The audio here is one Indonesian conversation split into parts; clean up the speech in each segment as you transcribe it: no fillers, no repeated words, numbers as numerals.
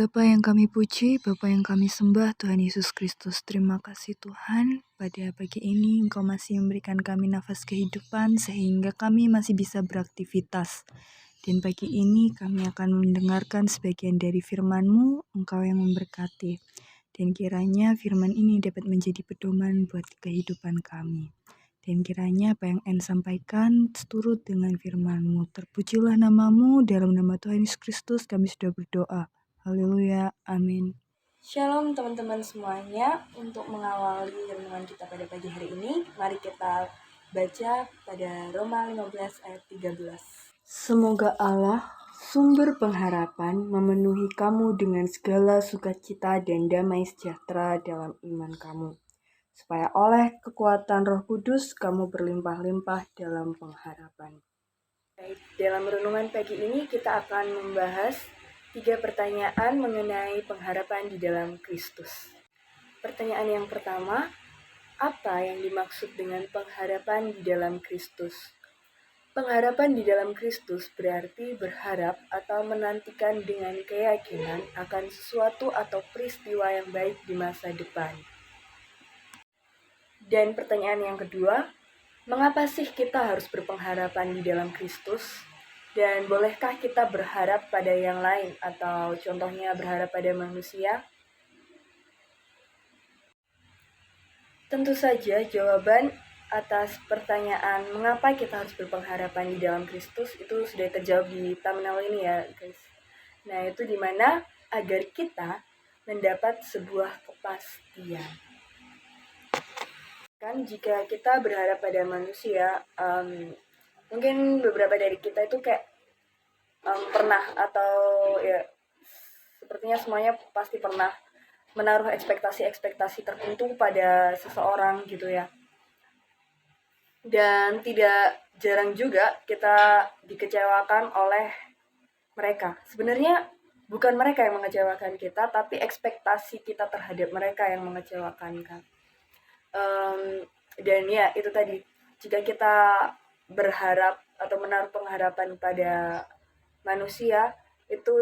Bapa yang kami puji, Bapa yang kami sembah, Tuhan Yesus Kristus. Terima kasih Tuhan, pada pagi ini Engkau masih memberikan kami nafas kehidupan sehingga kami masih bisa beraktivitas. Dan pagi ini kami akan mendengarkan sebagian dari firman-Mu, Engkau yang memberkati. Dan kiranya firman ini dapat menjadi pedoman buat kehidupan kami. Dan kiranya apa yang En sampaikan seturut dengan firman-Mu. Terpujilah nama-Mu, dalam nama Tuhan Yesus Kristus kami sudah berdoa. Haleluya, amin. Shalom teman-teman semuanya. Untuk mengawali renungan kita pada pagi hari ini, mari kita baca pada Roma 15 ayat 13. Semoga Allah, sumber pengharapan, memenuhi kamu dengan segala sukacita dan damai sejahtera dalam iman kamu, supaya oleh kekuatan Roh Kudus kamu berlimpah-limpah dalam pengharapan. Dalam renungan pagi ini kita akan membahas 3 pertanyaan mengenai pengharapan di dalam Kristus. Pertanyaan yang pertama, apa yang dimaksud dengan pengharapan di dalam Kristus? Pengharapan di dalam Kristus berarti berharap atau menantikan dengan keyakinan akan sesuatu atau peristiwa yang baik di masa depan. Dan pertanyaan yang kedua, mengapa sih kita harus berpengharapan di dalam Kristus? Dan bolehkah kita berharap pada yang lain atau contohnya berharap pada manusia? Tentu saja jawaban atas pertanyaan mengapa kita harus berpengharapan di dalam Kristus itu sudah terjawab di thumbnail ini ya guys. Nah itu dimana agar kita mendapat sebuah kepastian. Kan jika kita berharap pada manusia, mungkin beberapa dari kita itu kayak pernah atau ya sepertinya semuanya pasti pernah menaruh ekspektasi tertentu pada seseorang gitu ya. Dan tidak jarang juga kita dikecewakan oleh mereka. Sebenarnya bukan mereka yang mengecewakan kita, tapi ekspektasi kita terhadap mereka yang mengecewakan kan. Dan ya itu tadi, jika kita berharap atau menaruh pengharapan pada manusia, itu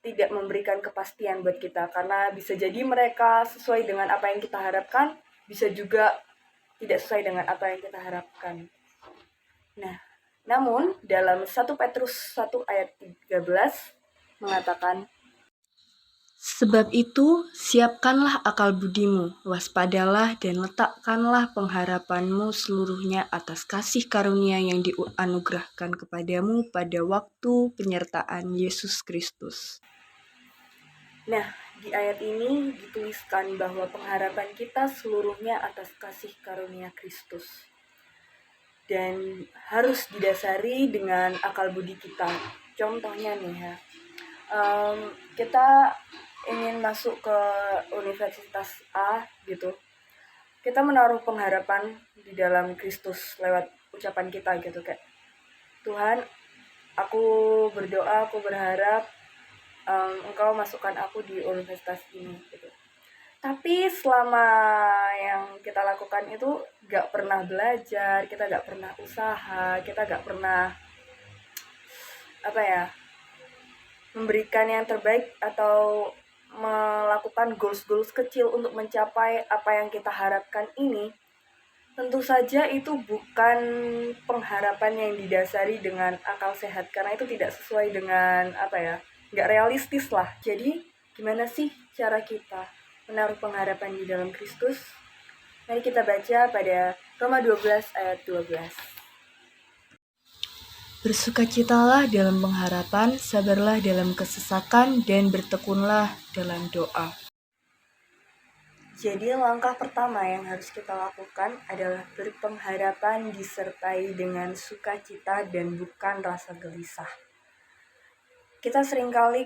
tidak memberikan kepastian buat kita, karena bisa jadi mereka sesuai dengan apa yang kita harapkan, bisa juga tidak sesuai dengan apa yang kita harapkan. Nah, namun dalam 1 Petrus 1 ayat 13 mengatakan, Sebab itu, siapkanlah akal budimu, waspadalah dan letakkanlah pengharapanmu seluruhnya atas kasih karunia yang dianugerahkan kepadamu pada waktu penyertaan Yesus Kristus. Nah, di ayat ini dituliskan bahwa pengharapan kita seluruhnya atas kasih karunia Kristus. Dan harus didasari dengan akal budi kita. Contohnya nih ya, kita ingin masuk ke universitas A gitu. Kita menaruh pengharapan di dalam Kristus lewat ucapan kita gitu, kayak Tuhan, aku berdoa, aku berharap Engkau masukkan aku di universitas ini gitu. Tapi selama yang kita lakukan itu gak pernah belajar, kita gak pernah usaha, kita gak pernah memberikan yang terbaik atau melakukan goals kecil untuk mencapai apa yang kita harapkan ini, tentu saja itu bukan pengharapan yang didasari dengan akal sehat, karena itu tidak sesuai dengan gak realistis lah. Jadi gimana sih cara kita menaruh pengharapan di dalam Kristus? Mari kita baca pada Roma 12 ayat 12. Bersukacitalah dalam pengharapan, sabarlah dalam kesesakan, dan bertekunlah dalam doa. Jadi langkah pertama yang harus kita lakukan adalah berpengharapan disertai dengan sukacita dan bukan rasa gelisah. Kita seringkali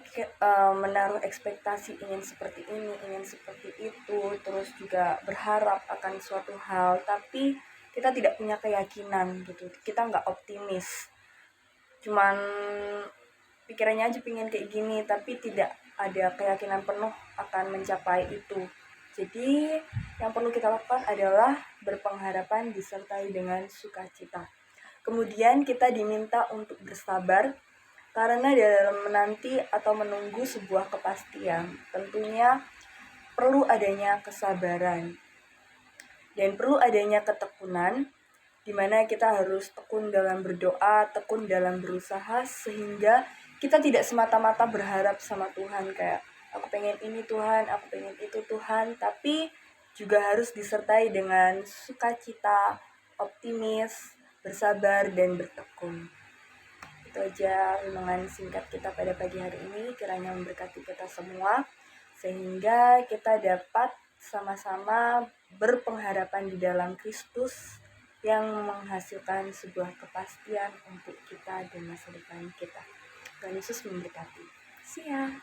menaruh ekspektasi ingin seperti ini, ingin seperti itu, terus juga berharap akan suatu hal, tapi kita tidak punya keyakinan gitu, kita nggak optimis. Cuman pikirannya aja pengen kayak gini, tapi tidak ada keyakinan penuh akan mencapai itu. Jadi yang perlu kita lakukan adalah berpengharapan disertai dengan sukacita. Kemudian kita diminta untuk bersabar Karena dalam menanti atau menunggu sebuah kepastian, tentunya perlu adanya kesabaran dan perlu adanya ketekunan, di mana kita harus tekun dalam berdoa, tekun dalam berusaha, sehingga kita tidak semata-mata berharap sama Tuhan kayak aku pengen ini Tuhan, aku pengen itu Tuhan, tapi juga harus disertai dengan sukacita, optimis, bersabar, dan bertekun. Itu aja renungan singkat kita pada pagi hari ini, kiranya memberkati kita semua, sehingga kita dapat sama-sama berpengharapan di dalam Kristus yang menghasilkan sebuah kepastian untuk kita dan masa depan kita. Tuhan Yesus memberkati. See ya.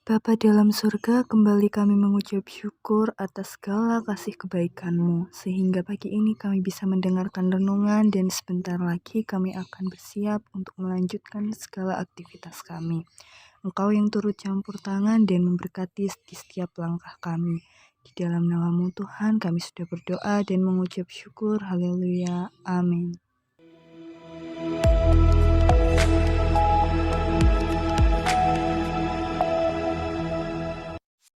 Bapa dalam surga, kembali kami mengucap syukur atas segala kasih kebaikan-Mu, sehingga pagi ini kami bisa mendengarkan renungan dan sebentar lagi kami akan bersiap untuk melanjutkan segala aktivitas kami. Engkau yang turut campur tangan dan memberkati di setiap langkah kami. Di dalam nama-Mu Tuhan kami sudah berdoa dan mengucap syukur. Haleluya. Amin.